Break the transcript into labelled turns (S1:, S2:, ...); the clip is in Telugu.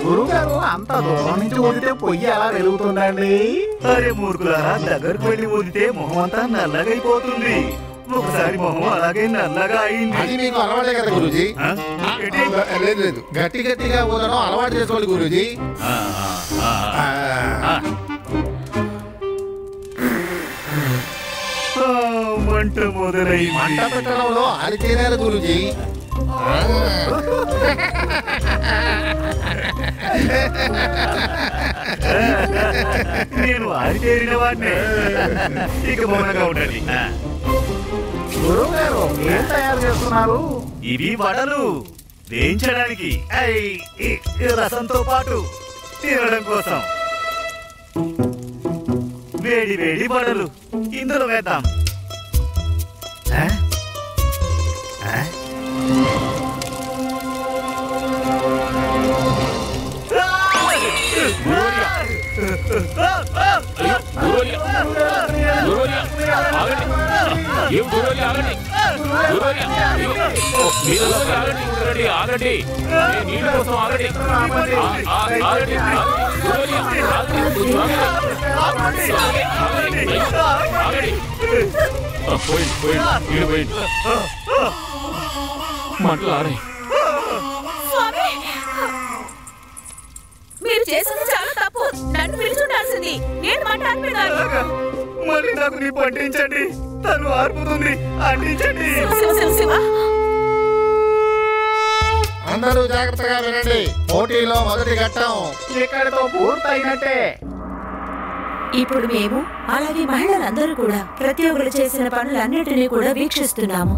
S1: గురుగారు అంత దూరం నుంచి ఊదితే పొయ్యి ఎలా వెలుగుతుందండి?
S2: అరే మూర్ఖులారా, దగ్గరకు వెళ్ళి ఊదితే మొహం అంతా నల్లగైపోతుంది. ఒకసారి మొహం అలాగే నల్లగా అయింది.
S3: అది మీకు అలవాటే కదా గురూజీ. లేదు లేదు, గట్టి గట్టిగా ఊదడం అలవాటు చేసుకోవాలి గురూజీ.
S2: మంట మొదలైంది.
S3: మంట పెట్టడంలో ఆరితేరారు గురూజీ.
S2: నేను ఆరితేరిన వాడినే. ఇక మౌనంగా ఉండండి.
S1: గురుగారు ఏం తయారు చేస్తున్నారు?
S2: ఇవి వడలు వేయించడానికి, రసంతో పాటు తినడం కోసం. వేడి వేడి వడలు ఇందులో వేద్దాం.
S4: మీరు చేసింది చాలా తప్పు. నన్ను పిలుచుండాల్సింది. నేను మంట ఆర్పినాను.
S2: మళ్ళీ నాకు నీ పట్టించండి. తను ఆర్పుతుంది, అంటించండి.
S3: అందరూ జాగ్రత్తగా వినండి. పోటీలో మొదటి ఘట్టం
S1: ఇక్కడితో పూర్తయినట్టే.
S4: ఇప్పుడు మేము అలాగే మహిళలందరూ కూడా ప్రతియోగులు చేసిన పనులన్నిటినీ కూడా వీక్షిస్తున్నాము.